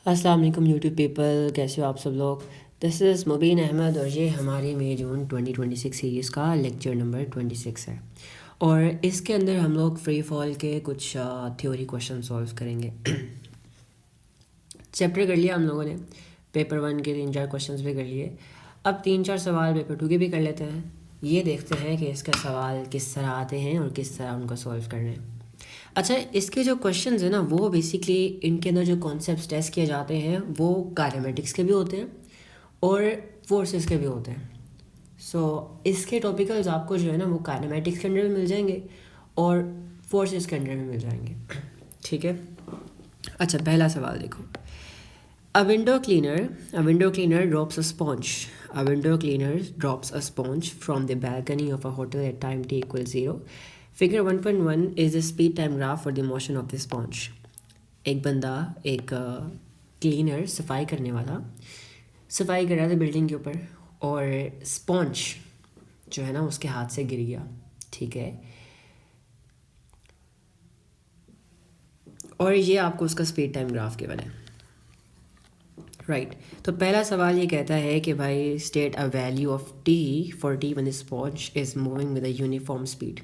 अस्सलाम वालेकुम YouTube people, कैसे हो आप सब लोग। दिस इज़ मुबीन अहमद और ये हमारी मई जून 2026 सीरीज़ का लेक्चर नंबर 26 है। और इसके अंदर हम लोग फ्री फॉल के कुछ थ्योरी क्वेश्चन सॉल्व करेंगे। चैप्टर कर लिया हम लोगों ने, पेपर 1 के 3-4 क्वेश्चंस भी कर लिए। अब 3-4 सवाल पेपर 2 के भी कर लेते हैं। ये देखते हैं कि इसका सवाल किस तरह आते हैं और किस तरह उनको सॉल्व करना है। अच्छा, इसके जो क्वेश्चंस हैं ना, वो बेसिकली इनके अंदर जो कॉन्सेप्ट्स टेस्ट किए जाते हैं वो काइनेमेटिक्स के भी होते हैं और फोर्सेस के भी होते हैं। सो इसके टॉपिकल्स आपको जो है ना वो काइनेमेटिक्स के अंदर भी मिल जाएंगे और फोर्सेस के अंदर भी मिल जाएंगे। ठीक है। अच्छा, पहला सवाल देखो। A window cleaner drops a sponge. A window cleaner drops a sponge from the balcony of a hotel at time t equals 0. Figure 1.1 is the speed time graph for the motion of the sponge. एक बंदा, एक cleaner, सफाई करने वाला सफाई कर रहा था बिल्डिंग के ऊपर और स्पॉन्ज जो है ना उसके हाथ से गिर गया। ठीक है। और ये आपको उसका स्पीड टाइम ग्राफ गिवन है। राइट। तो पहला सवाल ये कहता है कि भाई state a value of T for T when the sponge is moving with a uniform speed.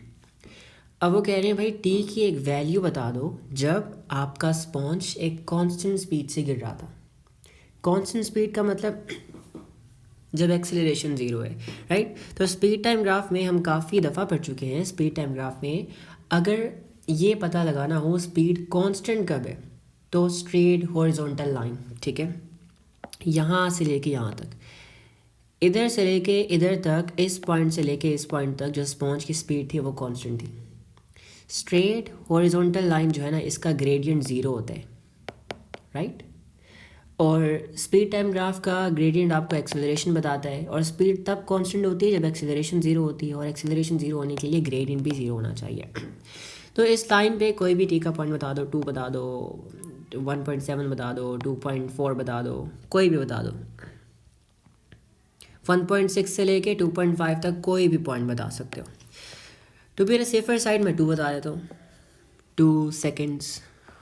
अब वो कह रहे हैं भाई टी की एक वैल्यू बता दो जब आपका स्पॉन्ज एक कांस्टेंट स्पीड से गिर रहा था। कांस्टेंट स्पीड का मतलब जब एक्सेलरेशन ज़ीरो है। राइट। तो स्पीड टाइम ग्राफ में हम काफ़ी दफ़ा पढ़ चुके हैं। स्पीड टाइम ग्राफ में अगर ये पता लगाना हो स्पीड कांस्टेंट कब है तो स्ट्रेट हॉरिजॉन्टल लाइन, ठीक है, यहाँ से लेके यहाँ तक, इधर से लेके इधर तक, इस पॉइंट से लेके इस पॉइंट तक जो स्पॉन्ज की स्पीड थी वो कांस्टेंट थी। स्ट्रेट हॉरिजॉन्टल लाइन जो है ना इसका ग्रेडियंट ज़ीरो होता है। राइट। और स्पीड टाइम ग्राफ का ग्रेडियंट आपको एक्सेलरेशन बताता है और स्पीड तब कांस्टेंट होती है जब एक्सेलरेशन ज़ीरो होती है और एक्सेलरेशन ज़ीरो होने के लिए ग्रेडियंट भी ज़ीरो होना चाहिए। तो इस लाइन पे कोई भी टी का पॉइंट बता दो, 2 बता दो, 1.7 बता दो, 2.4 बता दो, कोई भी बता दो। 1.6 से लेके 2.5 तक कोई भी पॉइंट बता सकते हो। टू बी सेफर साइड में 2 बता देता हूँ। 2 सेकेंड्स।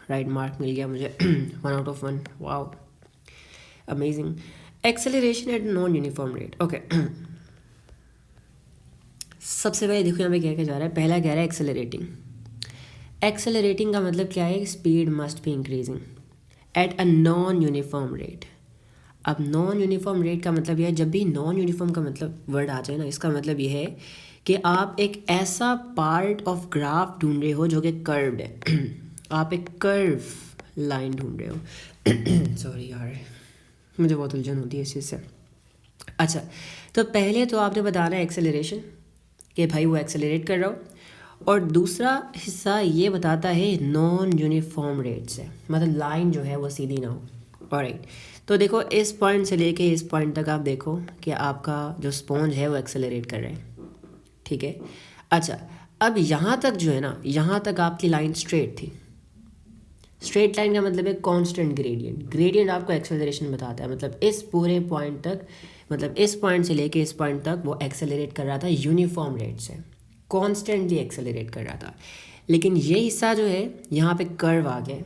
राइट, मार्क मिल गया मुझे। 1 out of 1। Wow, amazing. Acceleration at non uniform rate. Okay. सबसे पहले देखो यहाँ पे क्या क्या जा रहा है। पहला कह रहा है एक्सेलरेटिंग। एक्सेलरेटिंग का मतलब क्या है? Speed must be increasing at a non uniform rate. अब नॉन यूनिफॉर्म रेट का मतलब यह है, जब भी नॉन यूनिफॉर्म का मतलब वर्ड आ जाए ना, इसका मतलब यह है कि आप एक ऐसा पार्ट ऑफ ग्राफ ढूंढ रहे हो जो कि कर्व्ड है। आप एक कर्व लाइन ढूंढ रहे हो। सॉरी यार, मुझे बहुत उलझन होती है इस चीज़ से। अच्छा, तो पहले तो आपने बताना है एक्सेलरेशन, कि भाई वो एक्सेलरेट कर रहा हो, और दूसरा हिस्सा ये बताता है नॉन यूनिफॉर्म रेट से, मतलब लाइन जो है वो सीधी ना हो। ऑलराइट। तो देखो इस पॉइंट से लेके इस पॉइंट तक आप देखो कि आपका जो स्पॉन्ज है वो एक्सेलरेट कर रहा है। ठीक है। अच्छा, अब यहाँ तक जो है ना, यहाँ तक आपकी लाइन स्ट्रेट थी। स्ट्रेट लाइन का मतलब है कांस्टेंट ग्रेडियंट। ग्रेडियंट आपको एक्सेलरेशन बताता है, मतलब इस पूरे पॉइंट तक, मतलब इस पॉइंट से लेके इस पॉइंट तक वो एक्सेलरेट कर रहा था यूनिफॉर्म रेट से, कॉन्स्टेंटली एक्सेलरेट कर रहा था। लेकिन ये हिस्सा जो है यहाँ पे कर्व आ गया,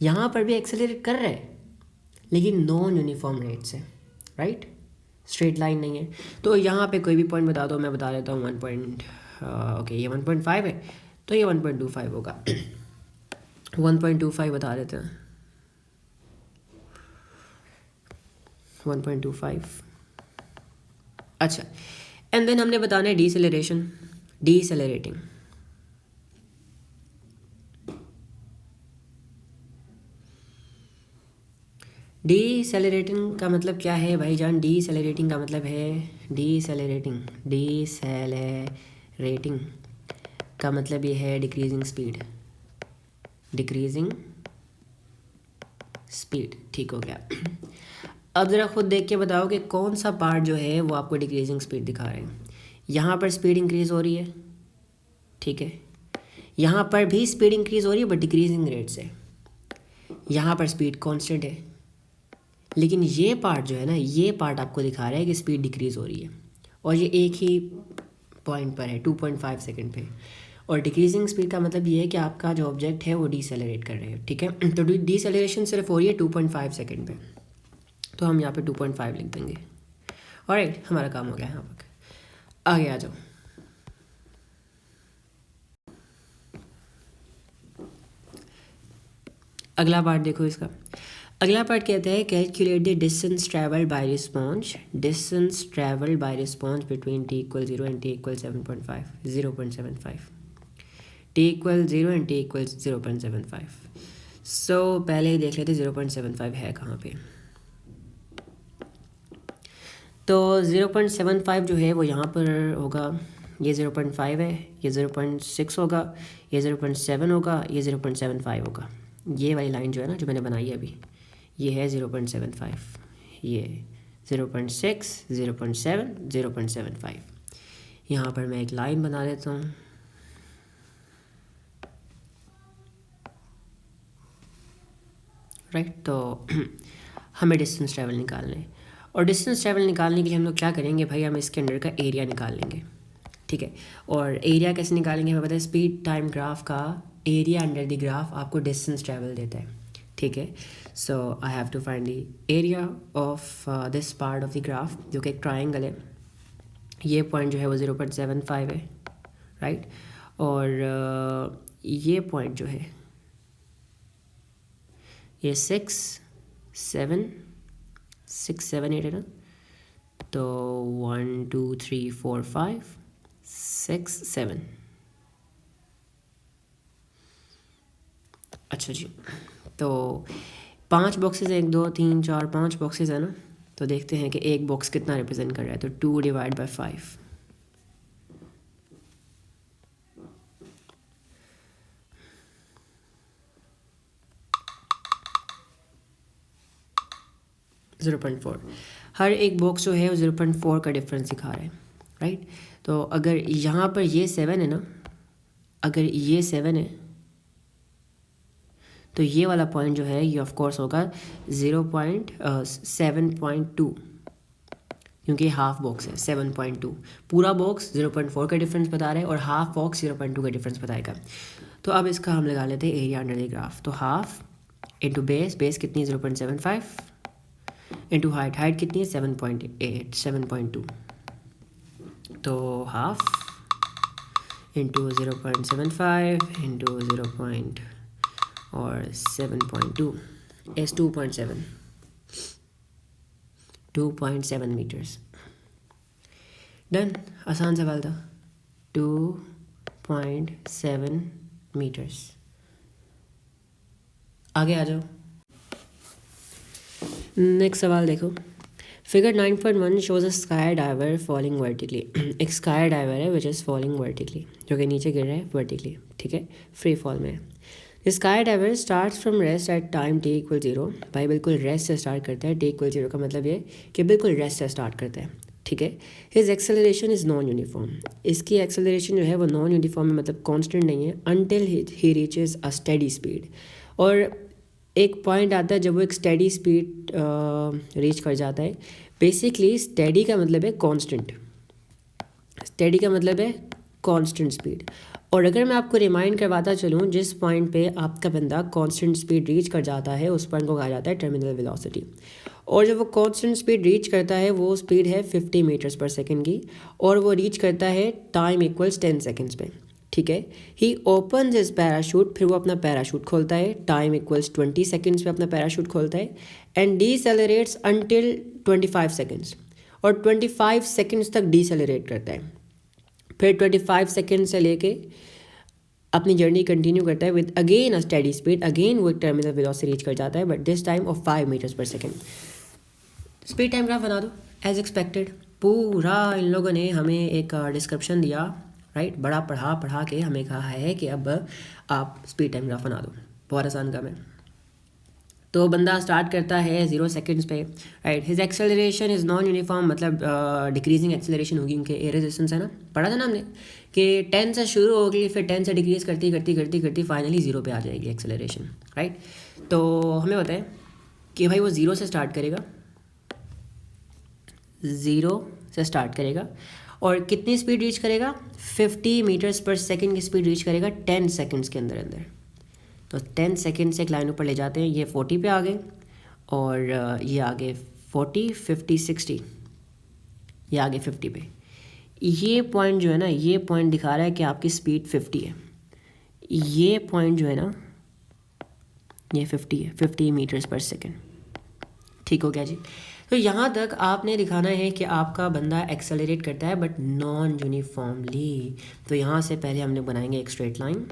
यहाँ पर भी एक्सेलरेट कर रहा है लेकिन नॉन यूनिफॉर्म रेट से। राइट। स्ट्रेट लाइन नहीं है। तो यहाँ पे कोई भी पॉइंट बता दो, मैं बता देता हूँ 1 पॉइंट। ओके, ये 1.5 है तो ये 1.25 होगा। 1.25 बता देते हैं। 1.25। अच्छा, एंड देन हमने बताना है डीसेलरेशन, डीसेलरेटिंग। डीसेलरेटिंग का मतलब क्या है भाईजान? डीसेलरेटिंग का मतलब है डीसेलरेटिंग का मतलब ये है डिक्रीजिंग स्पीड। डिक्रीजिंग स्पीड, ठीक हो गया। अब ज़रा खुद देख के बताओ कि कौन सा पार्ट जो है वो आपको डिक्रीजिंग स्पीड दिखा रहे हैं। यहाँ पर स्पीड इंक्रीज़ हो रही है, ठीक है, यहाँ पर भी स्पीड इंक्रीज़ हो रही है बट डिक्रीजिंग रेट से। यहाँ पर स्पीड कांस्टेंट है, लेकिन ये पार्ट जो है ना, ये पार्ट आपको दिखा रहा है कि स्पीड डिक्रीज़ हो रही है, और ये एक ही पॉइंट पर है, 2.5 सेकंड पे। और डिक्रीजिंग स्पीड का मतलब ये है कि आपका जो ऑब्जेक्ट है वो डीसेलरेट कर रहे हैं, ठीक है। तो डीसेलरेशन सिर्फ हो रही है 2.5 सेकेंड पे, तो हम यहाँ पे 2.5 लिख देंगे। ऑलराइट, हमारा काम हो गया यहाँ पर। आगे आ जाओ। अगला पार्ट देखो इसका। अगला पार्ट कहता है calculate the distance travelled bye response between t equal 0 and t equal 0.75 t equal 0 and t equal 0.75। सो पहले ही देख लेते 0.75 है कहाँ पे। तो 0.75 जो है वो यहाँ पर होगा, ये 0.5 है, ये 0.6 होगा, ये 0.7 होगा, ये 0.75 होगा। ये वाली लाइन जो है ना जो मैंने बनाई है अभी, ये है 0.75, ये 0.6, 0.7, 0.75। यहाँ पर मैं एक लाइन बना देता हूँ। राइट, तो हमें डिस्टेंस ट्रैवल निकालना है, और डिस्टेंस ट्रैवल निकालने के लिए हम लोग क्या करेंगे भाई, हम इसके अंदर का एरिया निकाल लेंगे, ठीक है। और एरिया कैसे निकालेंगे हमें पता है, स्पीड टाइम ग्राफ का एरिया अंडर द ग्राफ आपको डिस्टेंस ट्रैवल देता है, ठीक है। So I have to find the area of this part of the graph, जो कि एक ट्राइंगल है। ये पॉइंट जो है वो 0.75 है, राइट। और ये पॉइंट जो है ये 6, 7, 8 है ना, तो 1, 2, 3, 4, 5, 6, 7। अच्छा जी, तो 5 बॉक्सेस हैं, 1, 2, 3, 4, 5 बॉक्सेस है ना। तो देखते हैं कि एक बॉक्स कितना रिप्रेजेंट कर रहा है। तो 2 डिवाइड बाई 5, ज़ीरो पॉइंट 4। हर एक बॉक्स जो है वो 0.4 का डिफरेंस दिखा रहा है, राइट। तो अगर यहाँ पर ये 7 है ना, अगर ये 7 है तो ये वाला पॉइंट जो है ये ऑफ कोर्स होगा 7.2, क्योंकि हाफ बॉक्स है 7.2। पूरा बॉक्स 0.4 का डिफरेंस बता रहा है और हाफ बॉक्स 0.2 का डिफरेंस बताएगा। तो अब इसका हम लगा लेते हैं एरिया अंडर द ग्राफ। तो हाफ इंटू बेस कितनी है 0.75, इंटू हाइट कितनी है 7.8, 7.2। तो हाफ इंटू 0.75 इंटू 0. और 7.2 is 2.7 मीटर्स। डन, आसान सवाल था। 2.7 मीटर्स। आगे आ जाओ। नेक्स्ट सवाल देखो। Figure 9.1 shows a sky diver falling vertically. एक स्काई डाइवर है विच इज़ फॉलिंग वर्टिकली, जो कि नीचे गिर रहा है वर्टिकली, ठीक है, फ्री फॉल में। Sky diver starts from rest at time t equal 0। भाई बिल्कुल रेस्ट से स्टार्ट करता है, t इक्वल 0 का मतलब ये कि बिल्कुल रेस्ट से स्टार्ट करता है, ठीक है। His acceleration is non uniform. इसकी एक्सेलरेशन जो है वो नॉन यूनिफॉर्म है, मतलब कांस्टेंट नहीं है, until he reaches a steady speed. और एक पॉइंट आता है जब वो एक स्टेडी स्पीड रीच कर जाता है। बेसिकली स्टेडी का मतलब है कांस्टेंट, स्टेडी का मतलब है कांस्टेंट स्पीड। और अगर मैं आपको रिमाइंड करवाता चलूँ, जिस पॉइंट पे आपका बंदा कांस्टेंट स्पीड रीच कर जाता है उस पॉइंट को कहा जाता है टर्मिनल वेलोसिटी। और जब वो कांस्टेंट स्पीड रीच करता है वो स्पीड है 50 मीटर्स पर सेकेंड की, और वो रीच करता है टाइम इक्वल्स 10 सेकेंड्स पे, ठीक है। ही ओपन हिज पैराशूट, फिर वो अपना पैराशूट खोलता है, टाइम इक्वल्स 20 सेकेंड्स पे अपना पैराशूट खोलता है, एंड डीसेलरेट्स अंटिल 25 सेकेंड्स, और 25 सेकेंड्स तक डीसेलरेट करता है। फिर 25 सेकेंड से लेके अपनी जर्नी कंटिन्यू करता है with again a steady speed, again वो एक टर्मिनल वेलोसिटी रीच कर जाता है, but this time of 5 metres पर सेकेंड। स्पीड टाइम ग्राफ बना दो एज एक्सपेक्टेड। पूरा इन लोगों ने हमें एक डिस्क्रिप्शन दिया, राइट, बड़ा पढ़ा के हमें कहा है कि अब आप स्पीड टाइम ग्राफ बना दो। बहुत आसान काम है। तो बंदा स्टार्ट करता है 0 सेकेंड्स पे, right. His acceleration is non uniform, मतलब डिक्रीजिंग एक्सेलरेशन होगी, उनके एयर रेजिस्टेंस है ना, पढ़ा था ना हमने कि 10 से शुरू होगी, फिर 10 से डिक्रीज करती फाइनली 0 पे आ जाएगी एक्सेलरेशन, राइट। तो हमें बताएं कि भाई वो 0 से स्टार्ट करेगा, 0 से स्टार्ट करेगा, और कितनी स्पीड रीच करेगा, 50 मीटर्स पर सेकेंड की स्पीड रीच करेगा 10 सेकेंड्स के अंदर अंदर। तो 10 सेकेंड से एक लाइन ऊपर ले जाते हैं, ये 40 पे आ गए और ये आगे 40, 50, 60, ये आगे 50 पे। ये पॉइंट जो है ना, ये पॉइंट दिखा रहा है कि आपकी स्पीड 50 है। ये पॉइंट जो है ना, ये 50 है, 50 मीटर्स पर सेकेंड। ठीक हो गया जी। तो यहाँ तक आपने दिखाना है कि आपका बंदा एक्सेलरेट करता है बट नॉन यूनिफॉर्मली। तो यहाँ से पहले हम लोग बनाएंगे एक स्ट्रेट लाइन।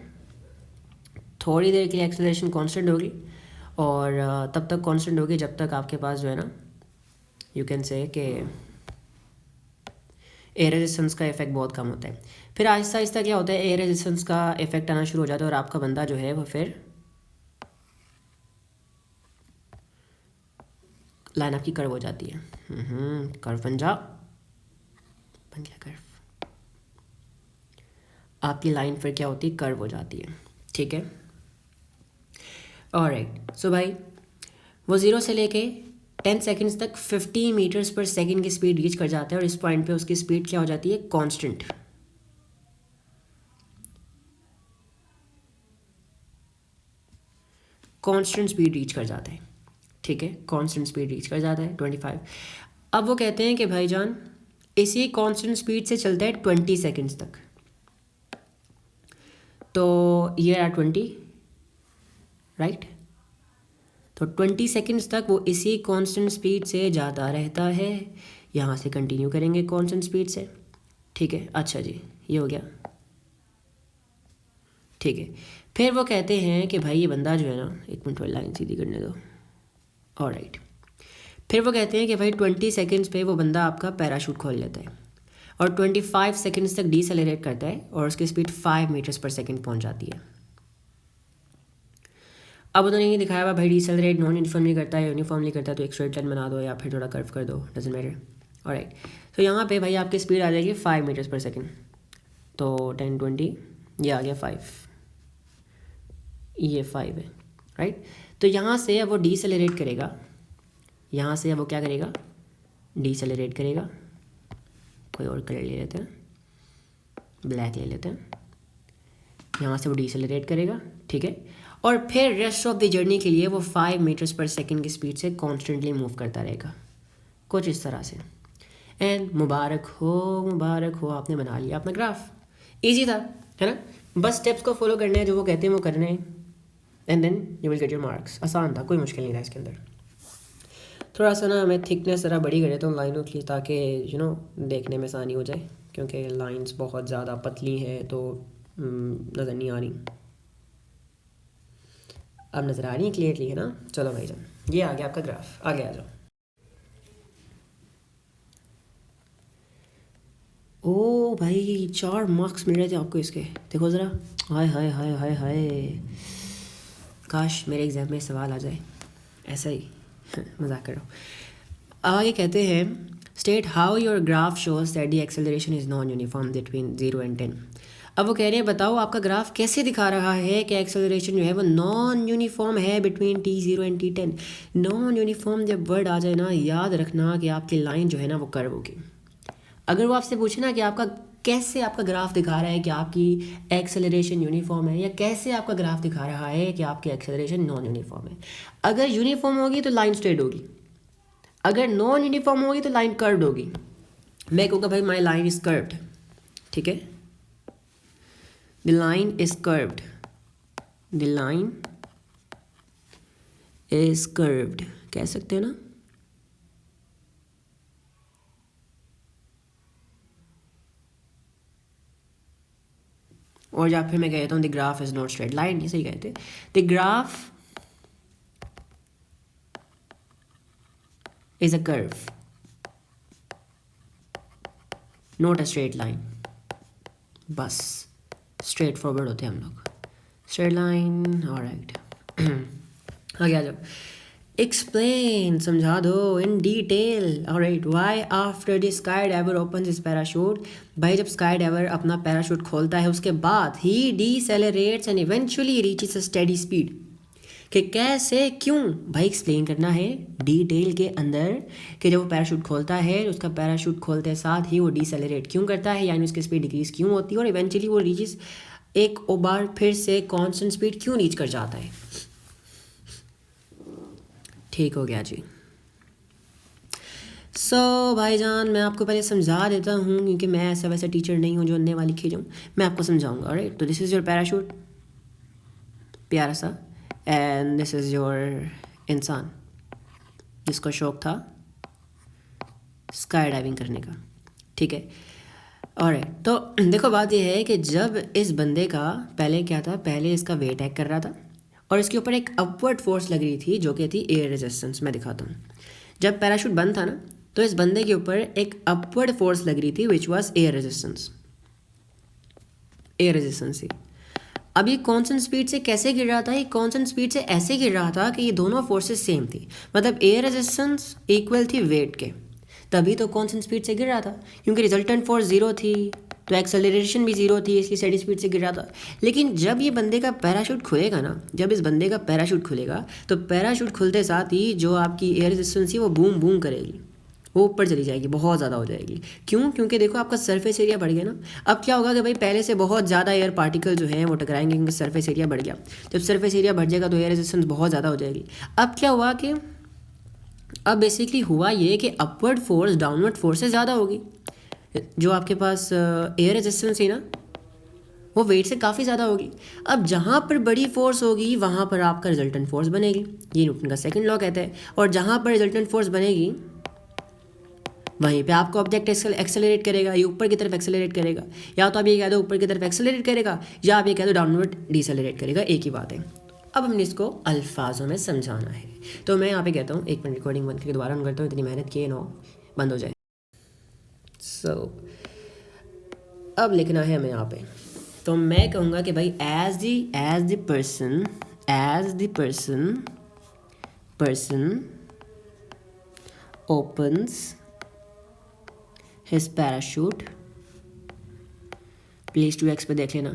थोड़ी देर के लिए एक्सेलरेशन कांस्टेंट होगी और तब तक कांस्टेंट होगी जब तक आपके पास जो है ना, यू कैन से कि एयर रेजिस्टेंस का इफेक्ट बहुत कम होता है। फिर आहिस्ता आहिस्ता क्या होता है, एयर रेजिस्टेंस का इफेक्ट आना शुरू हो जाता है और आपका बंदा जो है वो फिर लाइन आपकी कर्व हो जाती है। कर्व बन गया कर्व। आपकी लाइन फिर क्या होती है, कर्व हो जाती है। ठीक है, ऑलराइट। सो भाई वो 0 से लेके 10 सेकेंड्स तक 50 मीटर्स पर सेकेंड की स्पीड रीच कर जाता है और इस पॉइंट पे उसकी स्पीड क्या हो जाती है, कांस्टेंट। कांस्टेंट स्पीड रीच कर जाता है। ठीक है, कांस्टेंट स्पीड रीच कर जाता है 25। अब वो कहते हैं कि भाईजान इसी कांस्टेंट स्पीड से चलता है 20 सेकेंड्स तक। तो ये रहा 20, राइट। तो 20 सेकेंड्स तक वो इसी कांस्टेंट स्पीड से जाता रहता है। यहाँ से कंटिन्यू करेंगे कांस्टेंट स्पीड से। ठीक है, अच्छा जी, ये हो गया। ठीक है, फिर वो कहते हैं कि भाई ये बंदा जो है ना, एक मिनट वाली लाइन सीधी करने दो। ऑलराइट, फिर वो कहते हैं कि भाई 20 सेकेंड्स पे वो बंदा आपका पैराशूट खोल लेता है और 25 सेकेंड्स तक डीसेलेरेट करता है और उसकी स्पीड 5 मीटर्स पर सेकेंड पहुंच जाती है। अब उन्होंने ये दिखाया हुआ भाई डीसेलरेट नॉन यूनिफॉर्मली करता है, यूनिफॉर्मली करता है तो एक स्ट्रेट लाइन बना दो या फिर थोड़ा कर्व कर दो, डजंट मैटर। ऑलराइट, तो यहाँ पे भाई आपकी स्पीड आ जाएगी 5 मीटर्स पर सेकेंड। तो 10, 20, ये आ गया 5, ये 5 है, राइट। तो यहाँ से अब वो डीसेलरेट करेगा, यहाँ से अब वो क्या करेगा, डीसेलरेट करेगा। कोई और कलर ले लेते हैं, ब्लैक ले लेते हैं। यहाँ से वो डीसेलरेट करेगा, ठीक है। और फिर रेस्ट ऑफ द जर्नी के लिए वो 5 मीटर्स पर सेकेंड की स्पीड से कॉन्स्टेंटली मूव करता रहेगा, कुछ इस तरह से। एंड मुबारक हो, आपने बना लिया अपना ग्राफ। ईजी था, है ना। बस स्टेप्स को फॉलो करना है, जो वो कहते हैं वो करना है, and then you will get your marks. आसान था, कोई मुश्किल नहीं था इसके अंदर। थोड़ा सा ना मैं थिकनेस ज़रा बड़ी कर देता हूँ लाइनों की, ताकि देखने में आसानी हो जाए, क्योंकि लाइंस बहुत ज़्यादा पतली हैं तो नज़र नहीं आ रही। अब नज़र आ रही है क्लियरली, है ना। चलो भाई जान, ये आ गया आपका ग्राफ, आगे आ जाओ। ओ भाई 4 मार्क्स मिल रहे थे आपको इसके, देखो ज़रा। हाय हाय हाय हाय हाय, काश मेरे एग्ज़ाम में सवाल आ जाए ऐसा ही। मजाक कर रहा हूँ। आगे कहते हैं state how your graph shows that the acceleration is non uniform between 0 and 10। अब वो कह रहे हैं बताओ आपका ग्राफ कैसे दिखा रहा है कि एक्सेलरेशन जो है वो नॉन यूनिफॉर्म है between T0 and T10। Non uniform जब वर्ड आ जाए ना, याद रखना कि आपकी लाइन जो है ना वो कर्व होगी। अगर वो आपसे पूछे ना कि आपका कैसे आपका ग्राफ दिखा रहा है कि आपकी एक्सेलरेशन यूनिफॉर्म है, या कैसे आपका ग्राफ दिखा रहा है कि आपकी एक्सेलरेशन नॉन यूनिफॉर्म है, अगर यूनिफॉर्म होगी तो लाइन स्ट्रेट होगी, अगर नॉन यूनिफॉर्म होगी तो लाइन कर्व्ड होगी। मैं कहूँगा भाई माई लाइन इज कर्व्ड, ठीक है, the line is curved, the line is curved कह सकते हैं ना। और या फिर मैं कहता हूँ the graph is not straight line, ये सही कहते, the graph is a curve, not a straight line। बस स्ट्रेट फॉरवर्ड होते हैं हम लोग, स्ट्रेट लाइन। ऑलराइट, आगे आ जाओ। एक्सप्लेन, समझा दो in detail. Alright, why after the sky diver opens his parachute. भाई जब स्काई डाइवर अपना पैराशूट खोलता है उसके बाद ही decelerates and eventually reaches a steady speed. कि कैसे क्यों भाई एक्सप्लेन करना है डिटेल के अंदर कि जब वो पैराशूट खोलता है उसका पैराशूट खोलते साथ ही वो डिसेलरेट क्यों करता है, यानी उसकी स्पीड डिक्रीज क्यों होती है और इवेंचुअली वो रीचेस एक बार फिर से कांस्टेंट स्पीड क्यों रीच कर जाता है। ठीक हो गया जी। भाईजान मैं आपको पहले समझा देता हूँ क्योंकि मैं ऐसा वैसा टीचर नहीं हूँ जो अन्य वाली लिखे जाऊँ, मैं आपको समझाऊंगा। राइट, तो दिस इज़ योर पैराशूट प्यारा सा, एंड दिस इज़ योर इंसान जिसको शौक था स्काई डाइविंग करने का। ठीक है, और तो देखो बात यह है कि जब इस बंदे का पहले क्या था, पहले इसका वेट हैक कर रहा था और इसके ऊपर एक अपवर्ड फोर्स लग रही थी जो कि थी एयर रेजिस्टेंस। मैं दिखाता हूँ, जब पैराशूट बंद था ना तो इस बंदे के ऊपर एक अपवर्ड फोर्स लग रही थी which was air resistance, air resistance ही। अब ये कांस्टेंट स्पीड से कैसे गिर रहा था, ये कांस्टेंट स्पीड से ऐसे गिर रहा था कि ये दोनों फोर्सेस सेम थी, मतलब एयर रेजिस्टेंस इक्वल थी वेट के, तभी तो कांस्टेंट स्पीड से गिर रहा था, क्योंकि रिजल्टेंट फोर्स जीरो थी तो एक्सेलरेशन भी जीरो थी, इसलिए स्टेडी स्पीड से गिर रहा था। लेकिन जब ये बंदे का पैराशूट खुलेगा ना, जब इस बंदे का पैराशूट खुलेगा तो पैराशूट खुलते साथ ही जो आपकी एयर रेजिस्टेंस है वो बूम बूम करेगी, वो ऊपर चली जाएगी, बहुत ज़्यादा हो जाएगी। क्यों? क्योंकि देखो आपका सरफेस एरिया बढ़ गया ना। अब क्या होगा कि भाई पहले से बहुत ज़्यादा एयर पार्टिकल जो हैं वो टकराएंगे क्योंकि सरफेस एरिया बढ़ गया। जब सरफेस एरिया बढ़ जाएगा तो एयर रेजिस्टेंस बहुत ज़्यादा हो जाएगी। अब क्या हुआ कि अब बेसिकली हुआ ये कि अपवर्ड फोर्स डाउनवर्ड फोर्स से ज़्यादा होगी। जो आपके पास एयर रेजिस्टेंस है ना वो वेट से काफ़ी ज़्यादा होगी। अब जहाँ पर बड़ी फोर्स होगी वहाँ पर आपका रिजल्टेंट फोर्स बनेगी, ये न्यूटन का सेकंड लॉ कहता है। और जहाँ पर रिजल्टेंट फोर्स बनेगी वहीं पे आपको ऑब्जेक्ट एक्सेलरेट करेगा, ये ऊपर की तरफ एक्सेलरेट करेगा, या तो आप ये कह दो ऊपर की तरफ एक्सेलरेट करेगा या आप ये कह दो डाउनवर्ड डिसेलरेट करेगा, एक ही बात है। अब हमने इसको अल्फाजों में समझाना है, तो मैं यहाँ पे कहता हूँ 1 मिनट रिकॉर्डिंग बंद करके दोबारा ऑन करता हूँ, इतनी मेहनत किए ना बंद हो जाए। अब लिखना है हमें यहाँ पे, तो मैं कहूँगा कि भाई as the person opens his parachute, please 2x पे देख लेना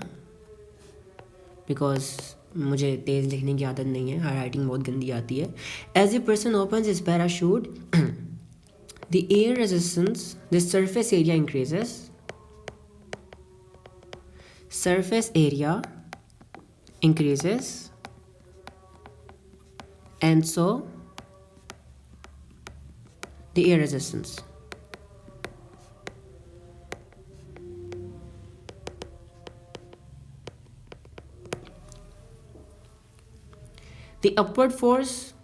बिकॉज मुझे तेज़ लिखने की आदत नहीं है, राइटिंग बहुत गंदी आती है। As a person opens his parachute the air resistance, the surface area increases, and so the air resistance. The upward force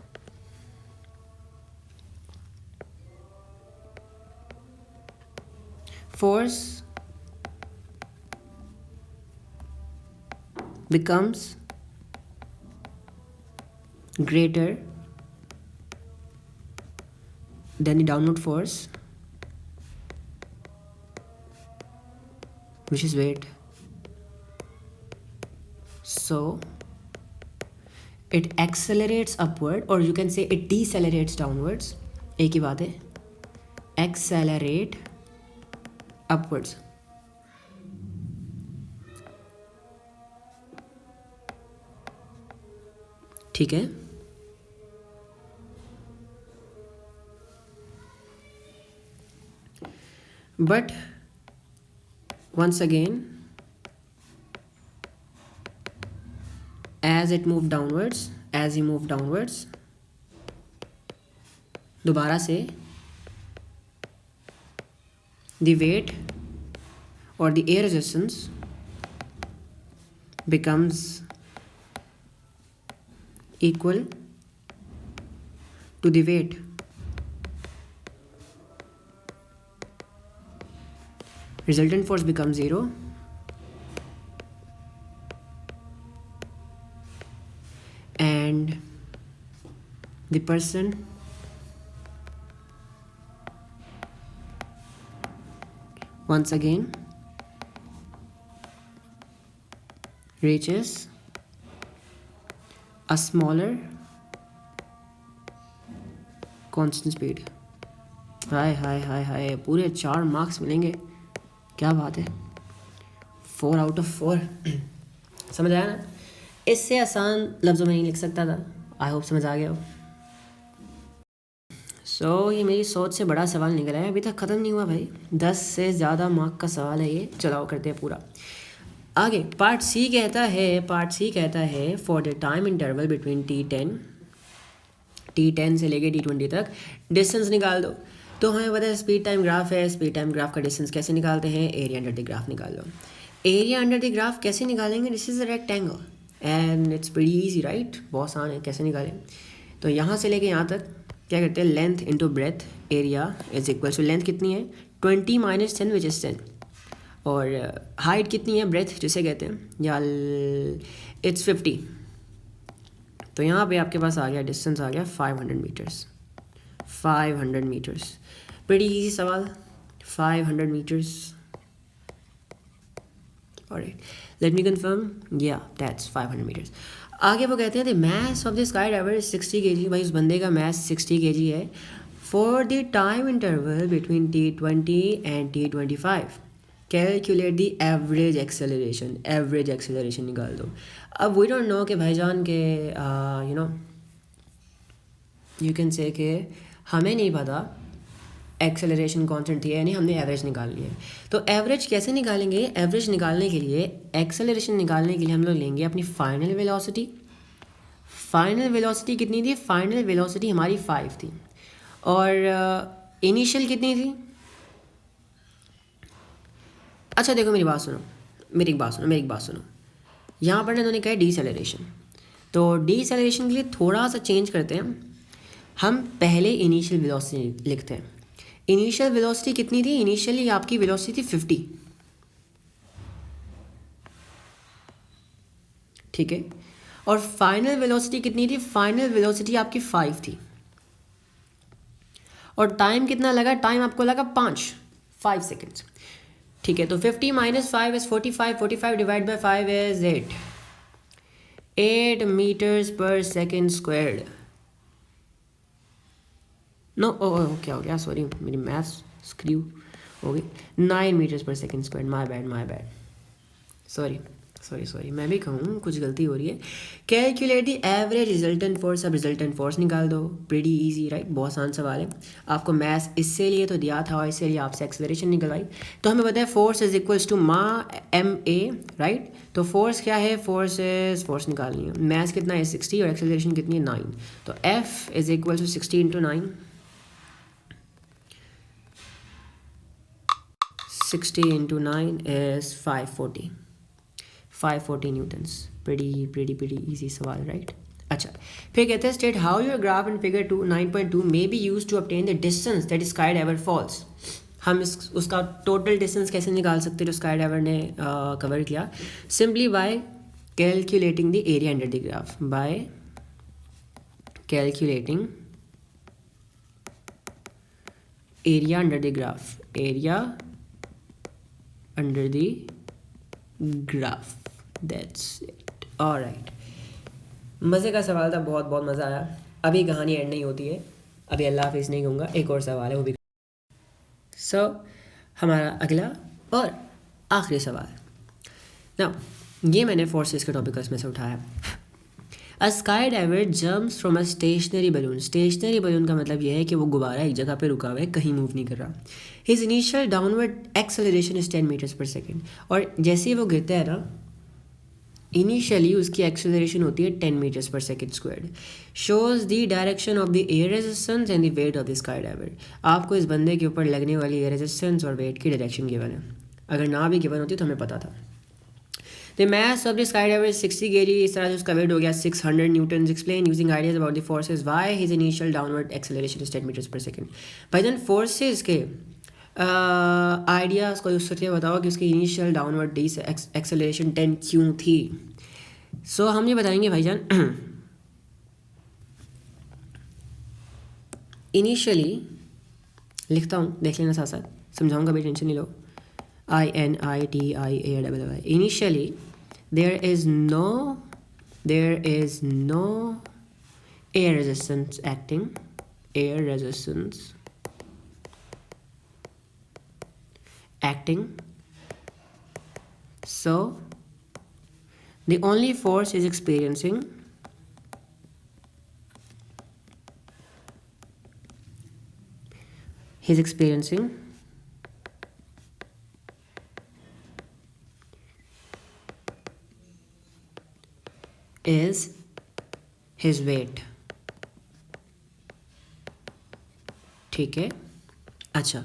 becomes greater than the downward force, which is weight. So it accelerates upward, or you can say it decelerates downwards. एक ही बात है, accelerate upwards. ठीक है, but once again as he moved downwards, दोबारा से the weight or the air resistance becomes equal to the weight. Resultant force becomes zero, and the person once again reaches a smaller constant speed. हाय हाय हाय हाय, पूरे 4 marks मिलेंगे, क्या बात है, 4 out of 4। समझ आया ना? इससे आसान लफ्ज़ों में नहीं लिख सकता था। आई होप समझ आ गया हो। ये मेरी सोच से बड़ा सवाल निकला है, अभी तक ख़त्म नहीं हुआ भाई, 10 से ज़्यादा मार्क का सवाल है ये। चलाओ करते हैं पूरा। आगे पार्ट सी कहता है for the time interval between T10 से लेके T20 तक डिस्टेंस निकाल दो। तो हमें पता है स्पीड टाइम ग्राफ है, स्पीड टाइम ग्राफ का डिस्टेंस कैसे निकालते हैं, एरिया अंडर द ग्राफ निकाल लो। एरिया अंडर द ग्राफ कैसे निकालेंगे, this is a rectangle and it's very easy right, बहुत आसान है, कैसे निकालें। तो यहाँ से लेके यहाँ तक क्या करते हैं, length into breadth area is equal to, length कितनी है 20 - 10 विच इज़ 10, और हाइट कितनी है ब्रेथ जिसे कहते हैं, या इट्स 50। तो यहाँ पे आपके पास आ गया डिस्टेंस, आ गया 500 मीटर्स। 500 मीटर्स, प्रीटी इजी सवाल, 500 metres. Alright, let me confirm, yeah that's 500 metres. आगे वो कहते हैं the mass of the sky diver is 60 kg। भाई उस बंदे का मास 60 kg है। For the time interval between T20 and T25 calculate the average acceleration. Average acceleration निकाल दो। अब वी डोंट नो कि भाईजान के you know you can say कि हमें नहीं पता एक्सेलरेशन कॉन्स्टेंट थी, यानी हमने एवरेज निकाल लिया है। तो एवरेज कैसे निकालेंगे, एवरेज निकालने के लिए, एक्सेलरेशन निकालने के लिए हम लोग लेंगे अपनी फाइनल वेलोसिटी। फाइनल वेलोसिटी कितनी थी, फाइनल वेलोसिटी हमारी 5 थी, और इनिशियल कितनी थी। अच्छा देखो मेरी बात सुनो, मेरी एक बात सुनो। यहाँ पर इन्होंने कहा है डीसेलरेशन, तो डीसेलरेशन के लिए थोड़ा सा चेंज करते हैं। हम पहले इनिशियल वेलोसिटी लिखते हैं। इनिशियल वेलोसिटी कितनी थी, इनिशियली आपकी वेलोसिटी थी 50, ठीक है। और फाइनल वेलोसिटी कितनी थी, फाइनल वेलोसिटी आपकी 5 थी। और टाइम कितना लगा, टाइम आपको लगा 5 सेकेंड्स, ठीक है। तो 50 - 5 is 45, 45 divide by 5 is 8 metres पर सेकेंड स्क्वायर्ड। नो क्या हो गया, सॉरी मेरी मैथ्स स्क्रू हो गई। 9 मीटर्स पर second square, my bad, sorry, मैं भी कहूँ कुछ गलती हो रही है। Calculate the average resultant force. अब रिजल्टेंट फोर्स निकाल दो, प्रीटी इजी राइट, बहुत आसान सवाल है। आपको मैथ्स इससे लिए तो दिया था और इससे लिए आपसे एक्सेलरेशन निकलवाई। तो हमें पता है फोर्स इज इक्वल्स टू मा ma राइट। तो फोर्स क्या है, फोर्स निकालनी है। मैथ्स कितना है 60 और एक्सेलरेशन कितनी है 9। तो F is equal to 60 into 9, 60 into 9 is 540 newtons. pretty easy सवाल राइट। अच्छा फिर कहते हैं state how your graph in figure 9.2 may be used to obtain the distance that sky diver falls. हम उसका टोटल डिस्टेंस कैसे निकाल सकते हैं जो स्काई डाइवर ने कवर किया, simply by calculating the area under the graph. By calculating area under the graph, area under the graph, that's it. Alright, मज़े का सवाल था, बहुत बहुत मज़ा आया। अभी कहानी एंड नहीं होती है, अभी अल्लाह हाफिज़ नहीं कहूँगा, एक और सवाल है वो भी। हमारा अगला और आखिरी सवाल ना, ये मैंने फोर्सेस के टॉपिक में से उठाया। A sky diver jumps from a stationary balloon. Stationary balloon का मतलब यह है कि वो गुब्बारा एक जगह पे रुका हुआ है, कहीं मूव नहीं कर रहा। His initial downward acceleration is 10 metres पर सेकेंड। और जैसे ही वो गिरता है ना, इनिशियली उसकी एक्सेलरेशन होती है 10 मीटर्स पर second squared. Shows the direction of the air resistance and the weight of the sky diver. आपको इस बंदे के ऊपर लगने वाली एयर रेजिस्टेंस और वेट की डायरेक्शन गिवन है। अगर ना भी गिवन होती तो हमें पता था। The mass of the sky diver is 60 kg। इस तरह से उसका वेट हो गया 600 newton. Explain using ideas about the forces why his initial downward acceleration is 10 metres पर सेकेंड। भाईजान फोर्सेज के आइडियाज़ को यूज करके बताओ कि उसकी इनिशियल डाउनवर्ड एक्सेलरेशन 10 क्यों थी। हम ये बताएंगे भाईजान, इनिशियली लिखता हूँ, देख लेना साथ साथ, समझाऊंगा भी, टेंशन नहीं लो। INITIAY। Initially there is no air resistance acting, so the only force is experiencing he is experiencing is his weight. ठीक है, अच्छा,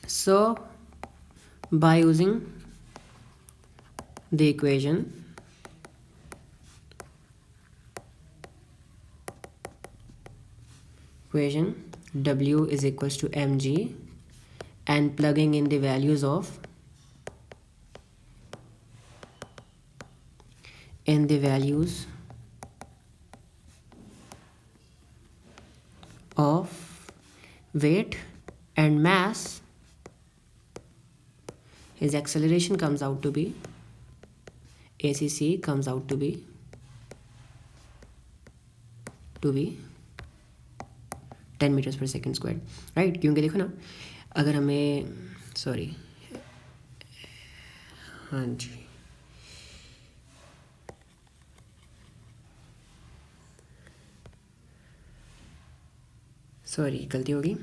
so by using the equation W is equals to mg and plugging in the values of weight and mass, his acceleration comes out to be ACC comes out to be 10 meters per second squared, right? क्योंकि देखो ना, अगर हमें sorry, हाँ जी, sorry गलती होगी,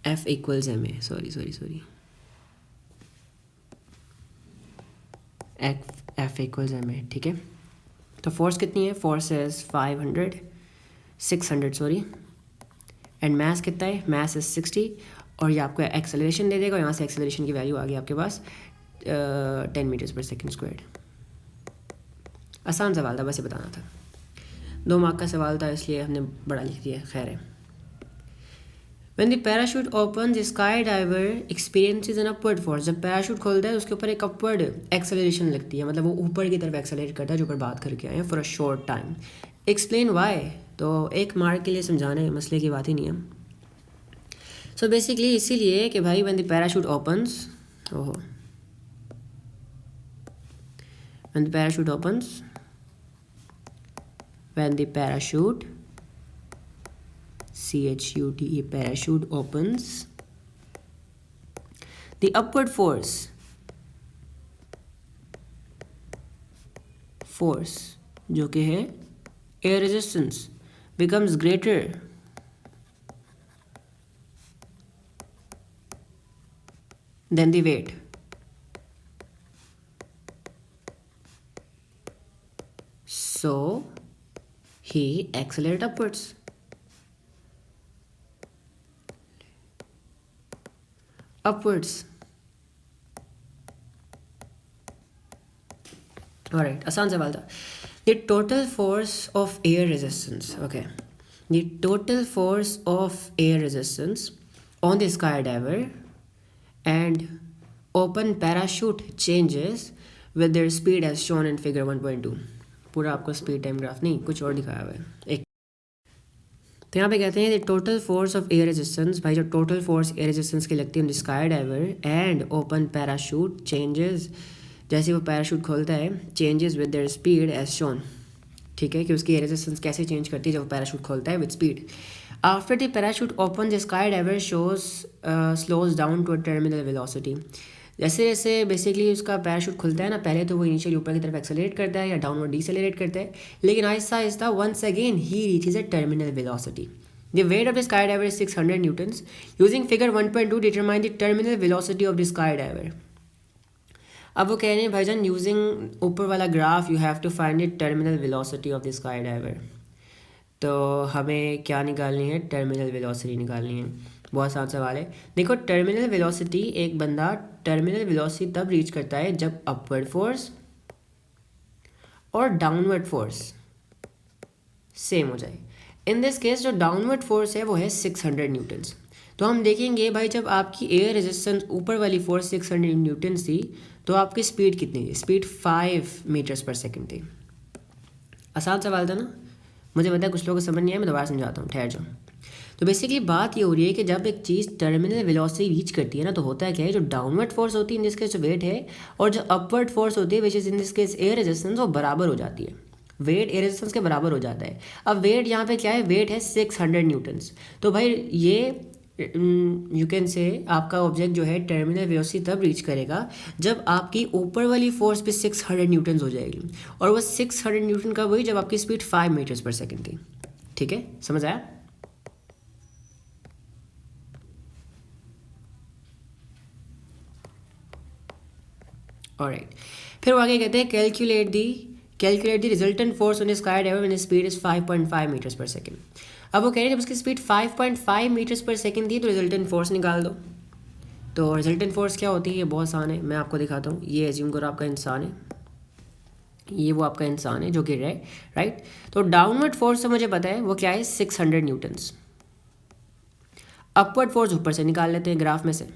F equals m a, sorry F equals m a, ठीक है। तो फोर्स कितनी है? Force is 600 sorry, and mass कितना है? मास इज 60, और ये आपको एक्सेलरेशन दे देगा, यहाँ से एक्सेलरेशन की वैल्यू आ गई आपके पास 10 मीटर्स पर सेकेंड स्क्वायर। आसान सवाल था, बस ये बताना था, 2 मार्क का सवाल था इसलिए हमने बड़ा लिख दिया, खैर है। When the parachute opens, the skydiver experiences an upward force. जब पैराशूट खोलता है उसके ऊपर एक अपवर्ड एक्सेलरेशन लगती है, मतलब वो ऊपर की तरफ एक्सेलरेट करता है, जो ऊपर बात करके आए हैं, for a short time. Explain why, तो 1 मार्क के लिए समझाने मसले की बात ही नहीं है। सो बेसिकली इसीलिए कि भाई when the parachute opens, when the parachute CHUTE parachute opens, the upward force जो कि है air resistance becomes greater than the weight. So he accelerates upwards. Alright, आसान सवाल था। The total force of air resistance, okay. The total force of air resistance on the skydiver and open parachute changes with their speed as shown in figure 1.2. पूरा आपको speed time graph नहीं, कुछ और दिखाया हुआ है एक। तो यहाँ पे कहते हैं the total force of air resistance, भाई जो टोटल फोर्स एयर रेजिस्टेंस की लगती है sky diver and open parachute changes, जैसे वो पैराशूट खोलता है, changes with their speed as shown, ठीक है, कि उसकी एयर रेजिस्टेंस कैसे चेंज करती है जब वो पैराशूट खोलता है with speed. After the parachute open the sky diver slows down to a terminal velocity. जैसे जैसे बेसिकली उसका पैराशूट खुलता है ना, पहले तो वो इनिशियली ऊपर की तरफ एक्सेलरेट करता है या डाउनवर्ड डिसेलरेट करता है, लेकिन आहिस्ता आहिस्ता वंस अगेन ही reaches a terminal velocity. The weight of the sky diver is 600 newtons. Using figure 1.2 determine the terminal velocity of the sky diver. अब वो कह रहे हैं भाईजान यूजिंग ऊपर वाला graph you have to find the terminal velocity of the sky diver. तो हमें क्या निकालनी है? टर्मिनल वेलोसिटी निकालनी है। बहुत आसान सवाल है। देखो टर्मिनल वेलोसिटी, एक बंदा टर्मिनल वेलोसिटी तब रीच करता है जब अपवर्ड फोर्स और डाउनवर्ड फोर्स सेम हो जाए। इन दिस केस जो डाउनवर्ड फोर्स है वो है 600 न्यूटन्स। तो हम देखेंगे भाई जब आपकी एयर रेजिस्टेंस ऊपर वाली फोर्स 600 न्यूटन्स थी तो आपकी स्पीड कितनी थी? स्पीड 5 मीटर्स पर सेकेंड थी। आसान सवाल था ना, मुझे पता है कुछ लोगों को समझ नहीं आया, मैं दोबारा समझाता हूँ, ठहर जाओ। तो बेसिकली बात ये हो रही है कि जब एक चीज़ टर्मिनल वेलोसिटी रीच करती है ना, तो होता है क्या है, जो डाउनवर्ड फोर्स होती है इन दिस केस वेट है, और जो अपवर्ड फोर्स होती है which is in this case air resistance, वो बराबर हो जाती है। वेट एयर रेजिस्टेंस के बराबर हो जाता है। अब वेट यहाँ पे क्या है? वेट है 600 न्यूटन्स। तो भाई ये यू कैन से आपका ऑब्जेक्ट जो है टर्मिनल वेलोसिटी तब रीच करेगा जब आपकी ऊपर वाली फोर्स पे 600 न्यूटन्स हो जाएगी, और वो 600 न्यूटन का वही जब आपकी स्पीड 5 मीटर्स पर सेकेंड थी। ठीक है, समझ आया? ऑलराइट, फिर वो आगे कहते हैं calculate the resultant force on square ever when speed is 5.5 metres पर सेकेंड। अब वो कह रहे हैं जब उसकी स्पीड 5.5 मीटर्स पर सेकेंड थी तो रिजल्टेंट फोर्स निकाल दो। तो रिजल्टेंट फोर्स क्या होती है, ये बहुत आसान है, मैं आपको दिखाता हूँ। ये एज्यूम करो आपका इंसान है, ये वो आपका इंसान है जो गिर रहा है, राइट। तो डाउनवर्ड फोर्स से मुझे पता है वो क्या है, 600 न्यूटन्स। अपवर्ड फोर्स ऊपर से निकाल लेते हैं ग्राफ में से,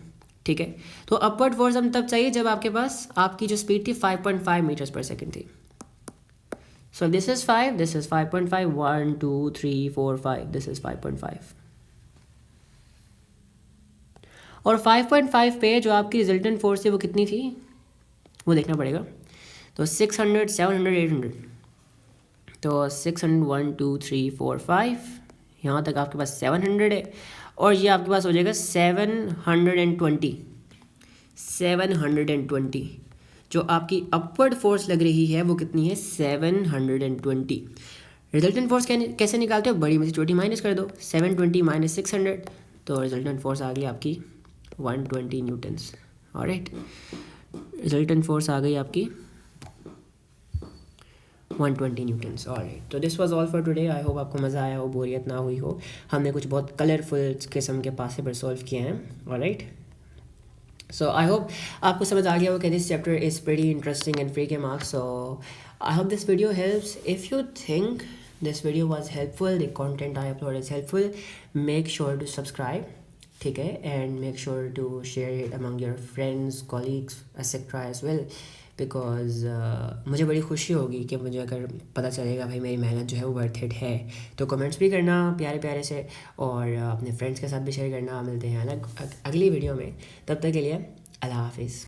ठीक है। तो अपवर्ड फोर्स हम तब चाहिए जब आपके पास आपकी जो स्पीड थी 5.5 मीटर्स पर सेकेंड थी। So this is 5, this is 5.5, 1 2 3 4 5, this is 5.5। और 5.5 पे जो आपकी रिजल्टेंट फोर्स थी वो कितनी थी वो देखना पड़ेगा। तो 600, 700, 800, तो 600, 1 2 3 4 5, यहाँ तक आपके पास 700 है। और ये आपके पास हो जाएगा 720। जो आपकी अपवर्ड फोर्स लग रही है वो कितनी है, 720। रिजल्टेंट फोर्स कैसे निकालते हो, बड़ी में से छोटी माइनस कर दो, 720 माइनस 600, तो रिजल्टेंट फोर्स आ गई आपकी 120 न्यूटन्स। ऑलराइट, रिजल्टेंट फोर्स आ गई आपकी 120 न्यूटन्स। ऑलराइट, तो this was all for today. I hope आपको मज़ा आया हो, बोरियत ना हुई हो। हमने कुछ बहुत कलरफुल किस्म के पॉसिबल सॉल्व किए हैं। ऑलराइट, सो आई होप आपको समझ आ गया हो कि this chapter is pretty interesting and free के marks. So I hope this video helps. If you think this video was helpful, the content I upload is helpful, make sure to subscribe, ठीक है, and make sure to share it among your friends, colleagues, etc. as well, because मुझे बड़ी खुशी होगी कि मुझे अगर पता चलेगा भाई मेरी मेहनत जो है वो वर्थ इट है। तो कमेंट्स भी करना प्यारे प्यारे से, और अपने फ्रेंड्स के साथ भी शेयर करना। मिलते हैं अलग अगली वीडियो में, तब तक के लिए अल्लाह हाफिज़।